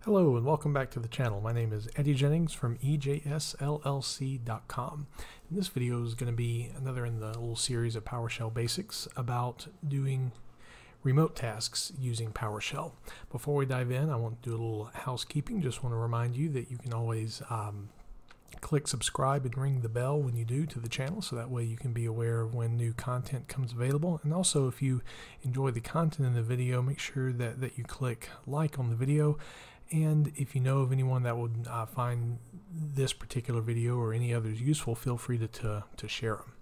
Hello and welcome back to the channel. My name is Eddie Jennings from EJSLLC.com. And this video is going to be another in the little series of PowerShell basics about doing remote tasks using PowerShell. Before we dive in, I want to do a little housekeeping. Just want to remind you that you can always click subscribe and ring the bell when you do to the channel, so that way you can be aware of when new content comes available. And also, if you enjoy the content in the video, make sure that you click like on the video. And if you know of anyone that would find this particular video or any others useful, feel free to share them.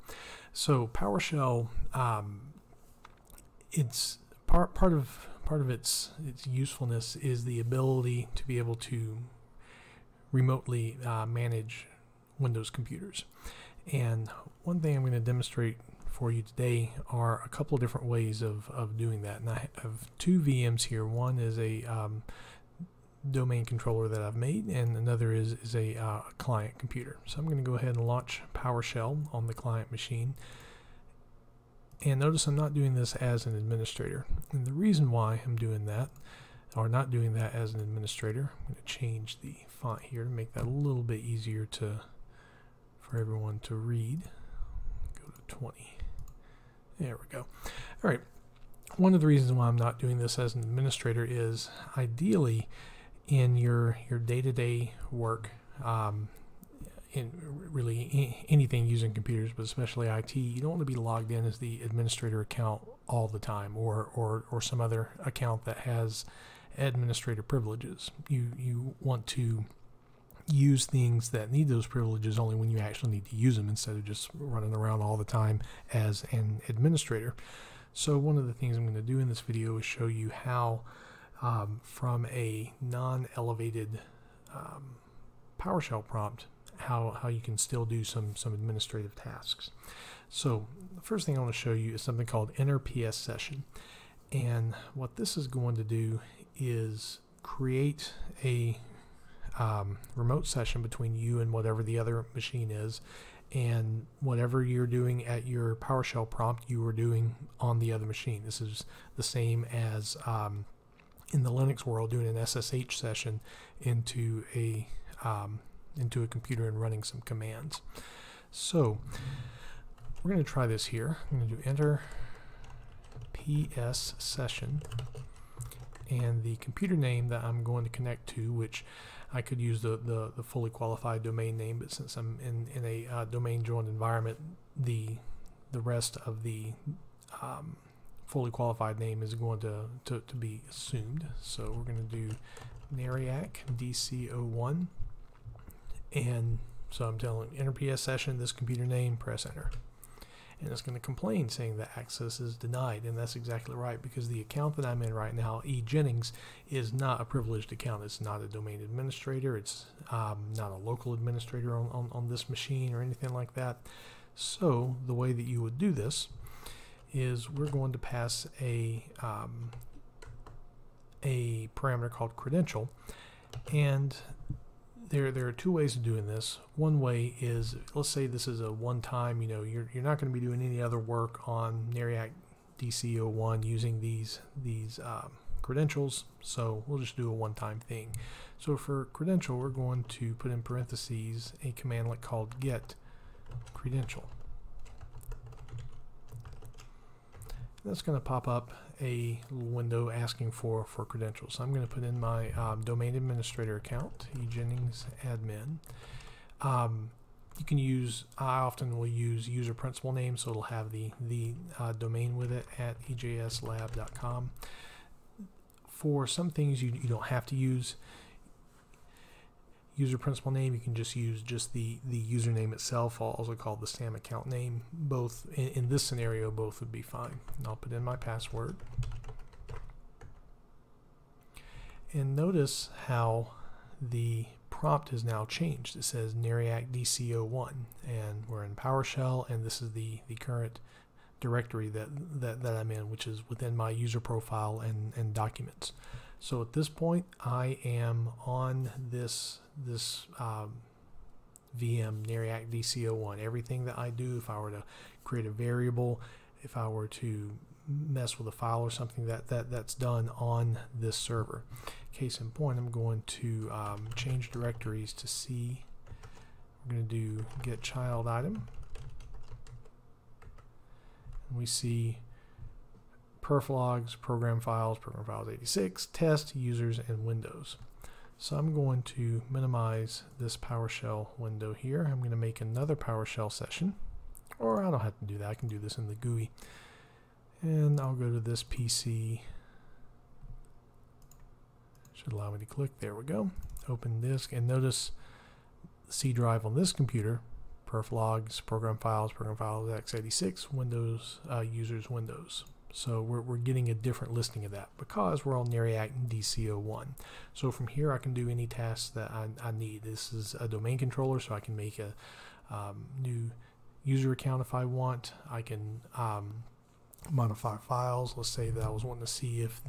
So PowerShell, it's part of its usefulness is the ability to be able to remotely manage Windows computers. And one thing I'm going to demonstrate for you today are a couple of different ways of doing that. And I have two VMs here. One is a domain controller that I've made, and another is a client computer. So I'm going to go ahead and launch PowerShell on the client machine. And notice I'm not doing this as an administrator. And the reason why I'm doing that, or not doing that as an administrator, I'm going to change the font here to make that a little bit easier for everyone to read. Go to 20. There we go. All right. One of the reasons why I'm not doing this as an administrator is ideally in your day-to-day work, in really anything using computers, but especially IT, you don't want to be logged in as the administrator account all the time, or some other account that has administrator privileges. You want to use things that need those privileges only when you actually need to use them, instead of just running around all the time as an administrator. So one of the things I'm going to do in this video is show you how from a non-elevated PowerShell prompt, how you can still do some administrative tasks. So the first thing I want to show you is something called Enter PS Session. And what this is going to do is create a remote session between you and whatever the other machine is, and whatever you're doing at your PowerShell prompt you are doing on the other machine. This is the same as in the Linux world, doing an SSH session into a computer and running some commands. So we're going to try this here. I'm going to do Enter PS Session, and the computer name that I'm going to connect to, which I could use the fully qualified domain name, but since I'm in a domain joined environment, the rest of the fully qualified name is going to be assumed. So we're going to do Nariac DC01, and so I'm telling Enter PS Session, this computer name, press enter. And it's going to complain saying that access is denied, and that's exactly right, because the account that I'm in right now, eJennings, is not a privileged account. It's not a domain administrator. It's not a local administrator on this machine or anything like that. So the way that you would do this is we're going to pass a parameter called credential, and there are two ways of doing this. One way is, let's say this is a one-time, you're not going to be doing any other work on Nariac DC01 using these credentials, so we'll just do a one-time thing. So for credential, we're going to put in parentheses a command called get credential. That's going to pop up a little window asking for credentials. So I'm going to put in my domain administrator account, eJennings admin. You can use, I often will use user principal name, so it'll have the domain with it at ejslab.com. For some things you don't have to use user principal name. You can just use the username itself, also called the SAM account name. Both in this scenario, both would be fine. And I'll put in my password, and notice how the prompt has now changed. It says Nariac DC01, and we're in PowerShell, and this is the current directory that I'm in, which is within my user profile and documents. So at this point, I am on this VM Nariac DC01. Everything that I do, if I were to create a variable, if I were to mess with a file or something, that's done on this server. case in point, I'm going to change directories to C. We're going to do get child item. And we see perf logs, program files 86, test, users, and Windows. So I'm going to minimize this PowerShell window here. I'm going to make another PowerShell session, or I don't have to do that. I can do this in the GUI. And I'll go to this PC. Should allow me to click. There we go. Open disk, and notice the C drive on this computer, perf logs, program files x86, Windows, users, Windows. So we're getting a different listing of that because we're on NARIAC DC01. So from here I can do any tasks that I need. This is a domain controller, so I can make a new user account if I want. I can modify files. Let's say that I was wanting to see if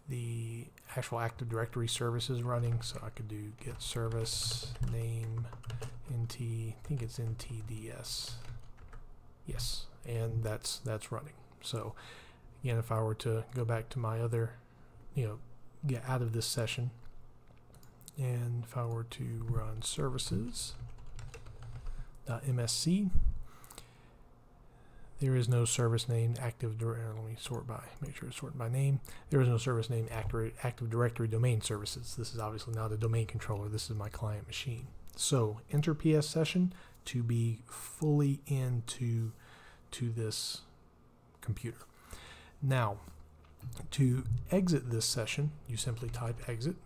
the actual Active Directory service is running, so I could do get service name nt, I think it's ntds. Yes, and that's running. So again, if I were to go back to my other, get out of this session, and if I were to run services.msc, there is no service name Active Directory. Let me make sure it's sorted by name. There is no service name Active Directory Domain Services. This is obviously not a domain controller. This is my client machine. So enter PS session to be fully into this computer. Now, to exit this session, you simply type exit,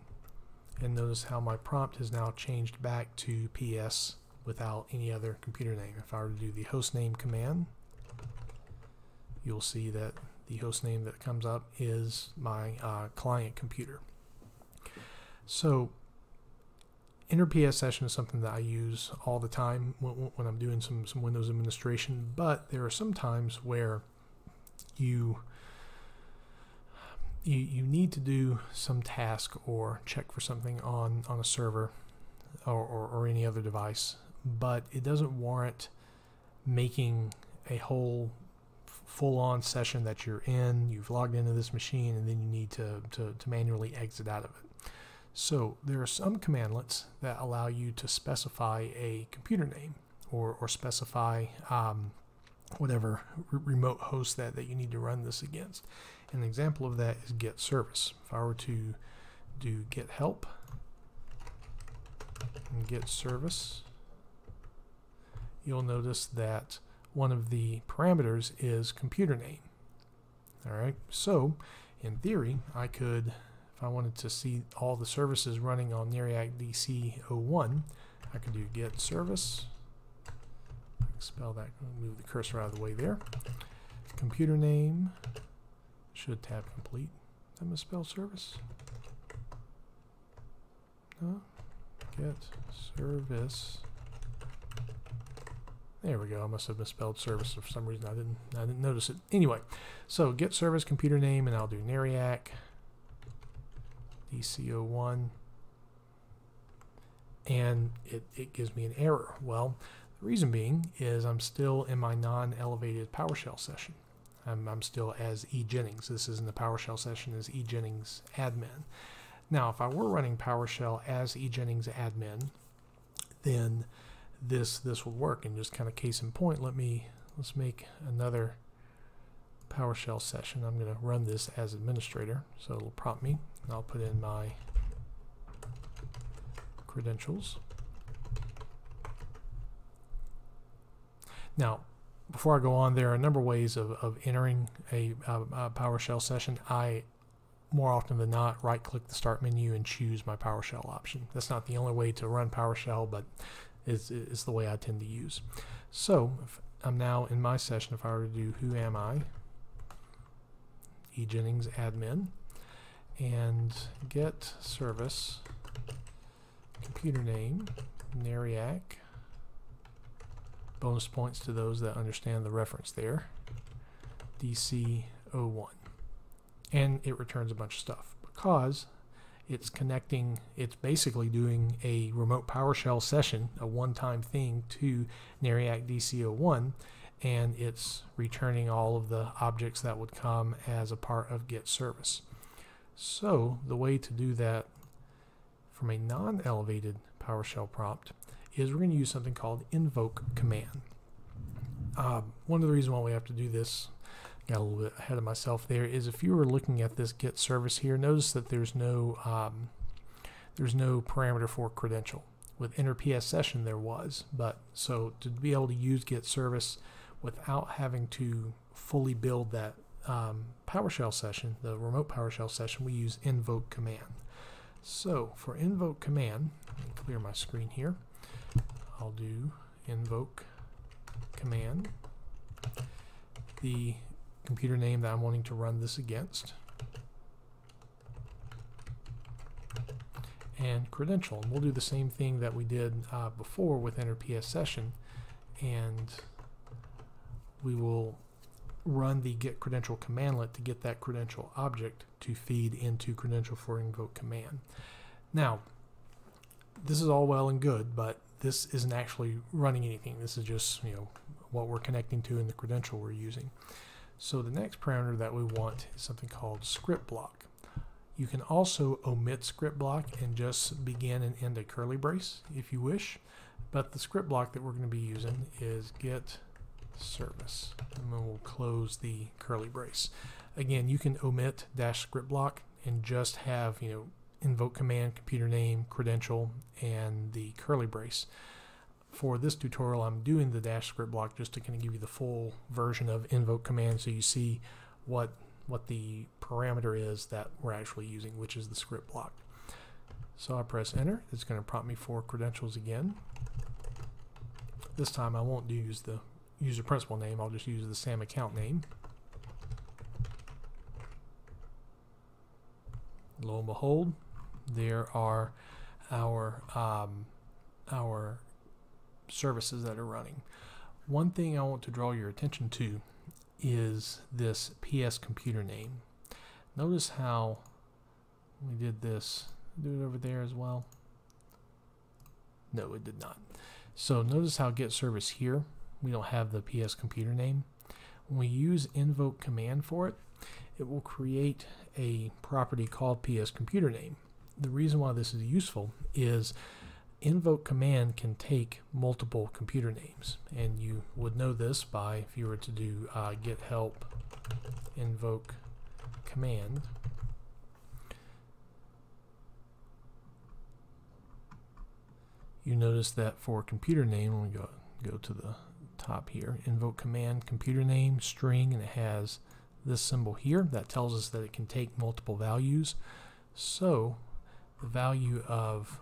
and notice how my prompt has now changed back to PS without any other computer name. If I were to do the hostname command, you'll see that the host name that comes up is my client computer. So enter PS session is something that I use all the time when I'm doing some Windows administration, but there are some times where you need to do some task or check for something on a server or any other device, but it doesn't warrant making a whole full-on session that you're in, you've logged into this machine, and then you need to manually exit out of it. So there are some commandlets that allow you to specify a computer name or specify whatever remote host that you need to run this against. An example of that is get service. If I were to do get help and get service, you'll notice that one of the parameters is computer name. Alright, so in theory, I could, if I wanted to see all the services running on NARIAC DC01, I could do get service, spell that, move the cursor out of the way there, computer name, should tab complete. Did I misspell service? No, get service. There we go. I must have misspelled service for some reason. I didn't notice it. Anyway, so get service, computer name, and I'll do NARIAC DC01, and it gives me an error. Well, the reason being is I'm still in my non-elevated PowerShell session. I'm still as eJennings. This isn't a PowerShell session as eJennings admin. Now, if I were running PowerShell as eJennings admin, then this would work. And just kind of case in point, let's make another PowerShell session. I'm going to run this as administrator, so it'll prompt me, and I'll put in my credentials. Now, before I go on, there are a number of ways of entering a PowerShell session. I, more often than not, right-click the Start menu and choose my PowerShell option. That's not the only way to run PowerShell, but it's the way I tend to use. So, if I'm now in my session. If I were to do who am I, eJennings admin, and get service, computer name, NARIAC, bonus points to those that understand the reference there, DC01, and it returns a bunch of stuff because it's connecting, it's basically doing a remote PowerShell session, a one-time thing, to NARIAC DC01, and it's returning all of the objects that would come as a part of get service. So the way to do that from a non-elevated PowerShell prompt is we're going to use something called invoke command. One of the reasons why we have to do this, got a little bit ahead of myself there, is if you were looking at this get service here, notice that there's no parameter for credential. With enter PS session there was, but so to be able to use get service without having to fully build that PowerShell session, the remote PowerShell session, we use invoke command. So for invoke command, let me clear my screen here. I'll do invoke command, the computer name that I'm wanting to run this against, and credential. And we'll do the same thing that we did before with enter PS session, and we will run the get credential commandlet to get that credential object to feed into credential for invoke command. Now, this is all well and good, but this isn't actually running anything. This is just, you know, what we're connecting to in the credential we're using. So the next parameter that we want is something called script block. You can also omit script block and just begin and end a curly brace if you wish, but the script block that we're going to be using is get service, and then we'll close the curly brace. Again, you can omit dash script block and just have, you know, invoke command, computer name, credential, and the curly brace. For this tutorial, I'm doing the dash script block just to kind of give you the full version of invoke command, so you see what the parameter is that we're actually using, which is the script block. So I press enter. It's going to prompt me for credentials again. This time I won't use the user principal name, I'll just use the SAM account name. Lo and behold, there are our services that are running. One thing I want to draw your attention to is this PS computer name. Notice how we did this. Do it over there as well. No, it did not. So notice how get service here, we don't have the PS computer name. When we use invoke command for it, it will create a property called PS computer name. The reason why this is useful is invoke command can take multiple computer names, and you would know this by if you were to do get help invoke command. You notice that for computer name, when we go to the top here, invoke command computer name string, and it has this symbol here that tells us that it can take multiple values. So the value of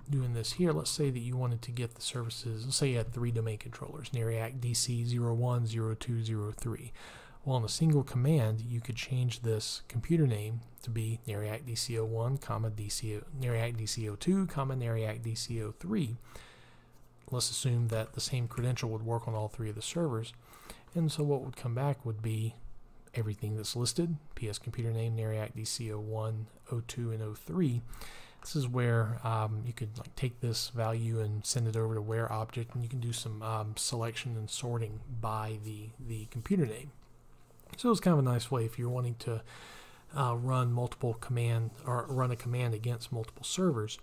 doing this here, let's say that you wanted to get the services, let's say you had 3 domain controllers, NARIAC DC 01, 02, 03. Well, in a single command, you could change this computer name to be NARIAC DC01, NARIAC DC02, NARIAC DC03. Let's assume that the same credential would work on all 3 of the servers. And so what would come back would be everything that's listed, PS computer name, NARIAC DC01, 02, and 03. This is where you could take this value and send it over to where object, and you can do some selection and sorting by the computer name. So it's kind of a nice way if you're wanting to run multiple command or run a command against multiple servers,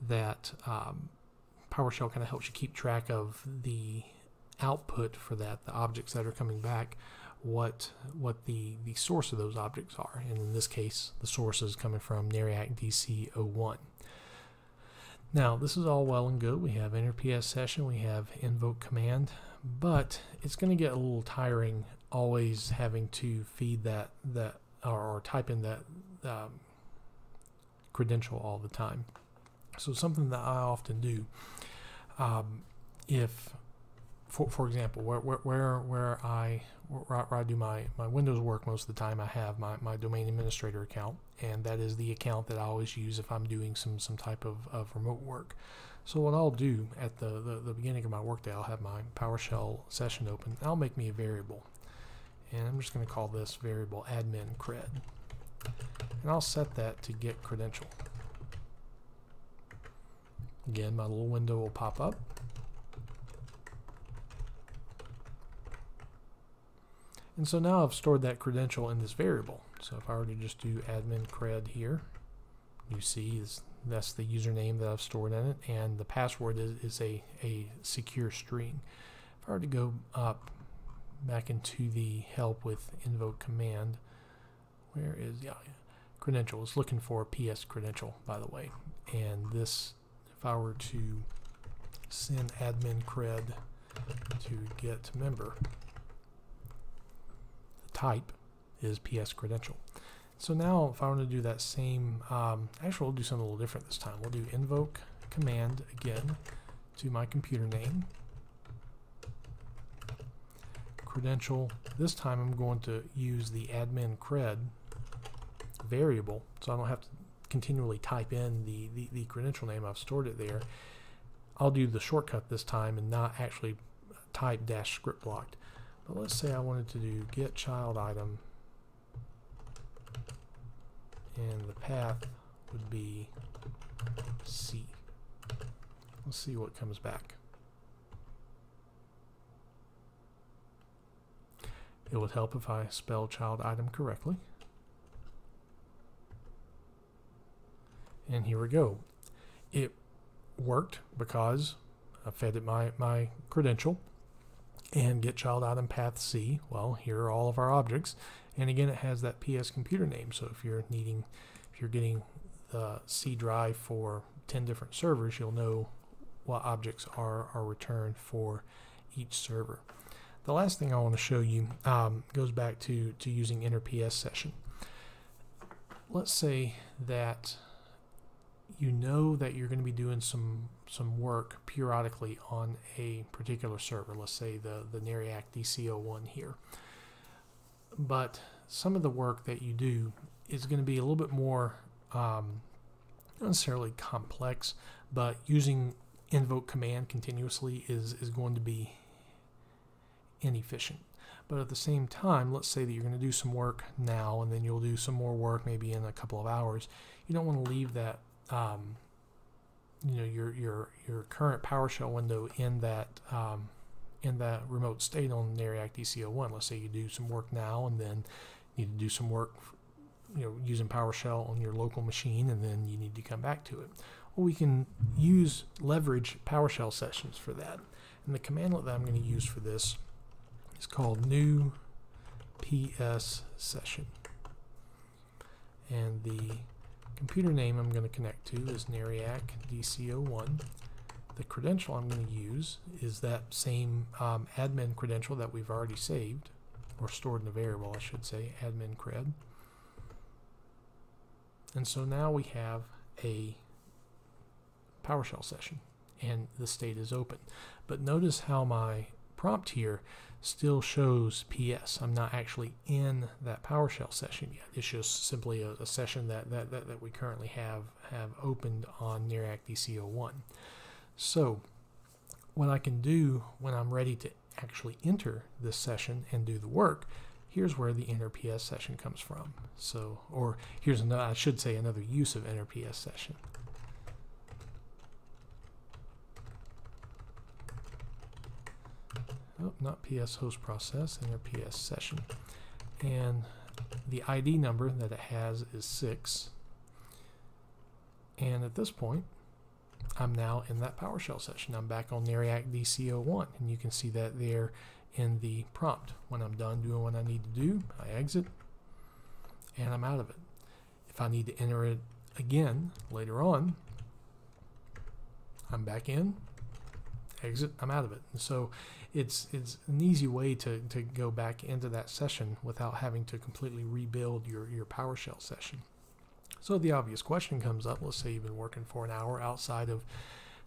that PowerShell kind of helps you keep track of the output for that, the objects that are coming back, what the source of those objects are. And in this case, the source is coming from NARIAC DC01. Now, this is all well and good. We have enter PS session, we have invoke command, but it's going to get a little tiring always having to feed that or type in that credential all the time. So something that I often do, if for example, where I do my Windows work most of the time, I have my domain administrator account, and that is the account that I always use if I'm doing some type of remote work. So what I'll do at the beginning of my workday, I'll have my PowerShell session open. I'll make me a variable, and I'm just going to call this variable admin cred, and I'll set that to get credential. Again, my little window will pop up. And so now I've stored that credential in this variable. So if I were to just do admin cred here, you see that's the username that I've stored in it, and the password is a secure string. If I were to go up back into the help with invoke command, where is credential? It's looking for PS credential, by the way. And this, if I were to send admin cred to get member, the type is PS credential. So now if I want to do that same, actually we'll do something a little different this time. We'll do invoke command again to my computer name. Credential, this time I'm going to use the admin cred variable, so I don't have to continually type in the credential name. I've stored it there. I'll do the shortcut this time and not actually type -script blocked. But let's say I wanted to do get child item, and the path would be C. Let's see what comes back. It would help if I spell child item correctly. And here we go. It worked because I fed it my credential, and get child item path C. Well, here are all of our objects. And again, it has that PS computer name. So if you're getting the C drive for 10 different servers, you'll know what objects are returned for each server. The last thing I want to show you goes back to using inner PS session. Let's say that you know that you're going to be doing some work periodically on a particular server. Let's say the NARIAC DC01 here. But some of the work that you do is going to be a little bit more, not necessarily complex, but using invoke command continuously is going to be inefficient. But at the same time, let's say that you're going to do some work now, and then you'll do some more work maybe in a couple of hours. You don't want to leave that your current PowerShell window in that remote state on NARIAC DC01. Let's say you do some work now, and then you need to do some work using PowerShell on your local machine, and then you need to come back to it. Well, we can leverage PowerShell sessions for that. And the commandlet that I'm going to use for this is called new PS session. And the computer name I'm going to connect to is NARIAC DC01. The credential I'm going to use is that same admin credential that we've already saved, or stored in a variable, I should say, admin cred. And so now we have a PowerShell session, and the state is open. But notice how my prompt here still shows PS. I'm not actually in that PowerShell session yet. It's just simply a session that we currently have opened on NARIAC DC01. So what I can do when I'm ready to actually enter this session and do the work, here's where the inner PS session comes from. So, or here's another, I should say, another use of inner PS session. Oh, not PS host process, inner PS session. And the ID number that it has is 6. And at this point, I'm now in that PowerShell session. I'm back on NARIAC DC01, and you can see that there in the prompt. When I'm done doing what I need to do, I exit, and I'm out of it. If I need to enter it again later on, I'm back in, exit, I'm out of it. And so it's an easy way to go back into that session without having to completely rebuild your PowerShell session. So the obvious question comes up. Let's say you've been working for an hour outside of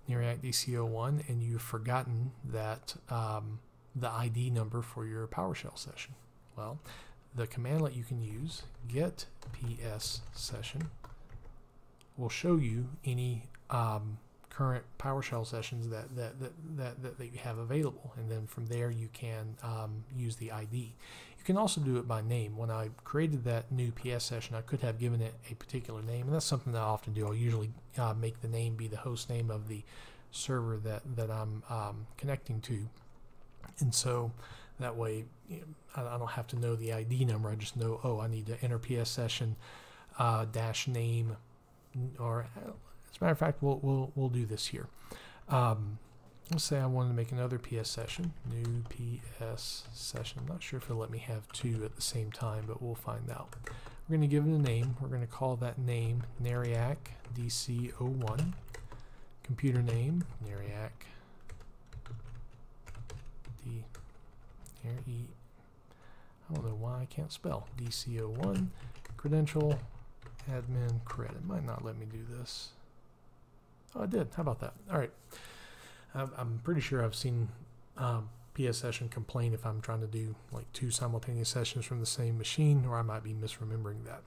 NARIAC DC01, and you've forgotten that the ID number for your PowerShell session. Well, the commandlet you can use, get PS session, will show you any current PowerShell sessions that you have available, and then from there you can use the ID. You can also do it by name. When I created that new PS session, I could have given it a particular name, and that's something that I often do. I'll usually make the name be the host name of the server that I'm connecting to. And so That way, I don't have to know the ID number. I just know, oh, I need to enter PS session dash name, or as a matter of fact, we'll do this here. Let's say I wanted to make another PS session, new PS session. I'm not sure if it'll let me have two at the same time, but we'll find out. We're going to give it a name. We're going to call that name Nariac DC01. Computer name Nariac I don't know why I can't spell. DC01. Credential admin cred. It might not let me do this. Oh, it did. How about that? All right. I'm pretty sure I've seen PS Session complain if I'm trying to do like 2 simultaneous sessions from the same machine, or I might be misremembering that.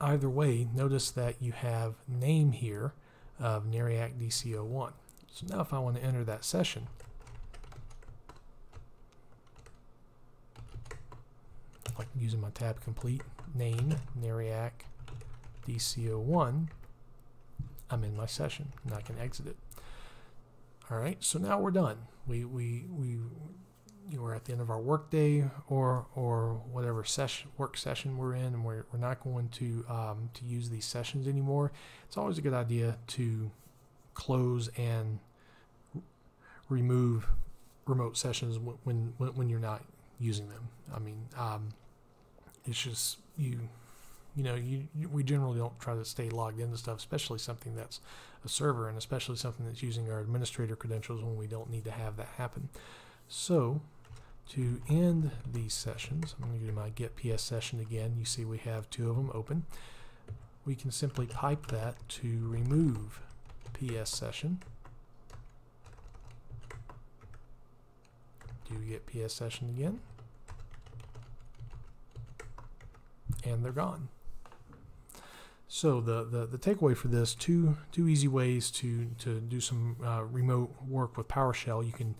Either way, notice that you have name here of Nariac DC01. So now if I want to enter that session, like using my tab complete, name Nariac DC01, I'm in my session and I can exit it. All right, so now we're done. We're at the end of our workday or whatever work session we're in, and we're not going to use these sessions anymore. It's always a good idea to close and remove remote sessions when you're not using them. I mean, it's just we generally don't try to stay logged into stuff, especially something that's a server, and especially something that's using our administrator credentials when we don't need to have that happen. So to end these sessions, I'm going to do my get PS session again. You see we have 2 of them open. We can simply pipe that to remove PS session. Do get PS session again, and they're gone. So the takeaway for this, two easy ways to do some remote work with PowerShell. You can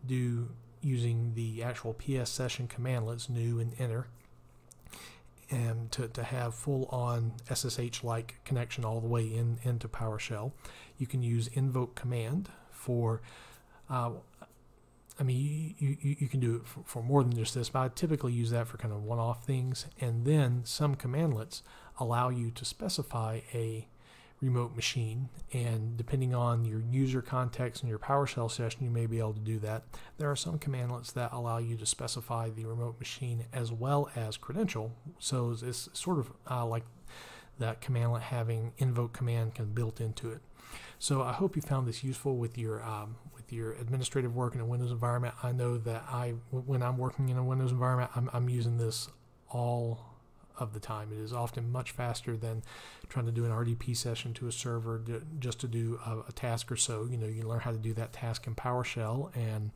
do using the actual PS session commandlets, new and enter, and to have full-on SSH-like connection all the way into PowerShell. You can use invoke command for I mean, you can do it for more than just this, but I typically use that for kind of one-off things. And then some commandlets allow you to specify a remote machine, and depending on your user context and your PowerShell session, you may be able to do that. There are some commandlets that allow you to specify the remote machine as well as credential, so it's sort of like that commandlet having invoke command kind of built into it. So I hope you found this useful with your administrative work in a Windows environment. I know that when I'm working in a Windows environment, I'm using this all of the time. It is often much faster than trying to do an RDP session to a server just to do a task or so. You learn how to do that task in PowerShell and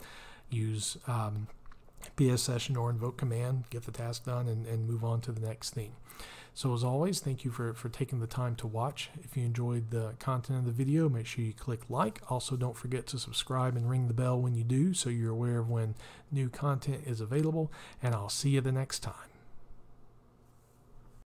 use PS session or invoke command, get the task done, and move on to the next thing. So as always, thank you for taking the time to watch. If you enjoyed the content of the video, make sure you click like. Also, don't forget to subscribe and ring the bell when you do, so you're aware of when new content is available, and I'll see you the next time.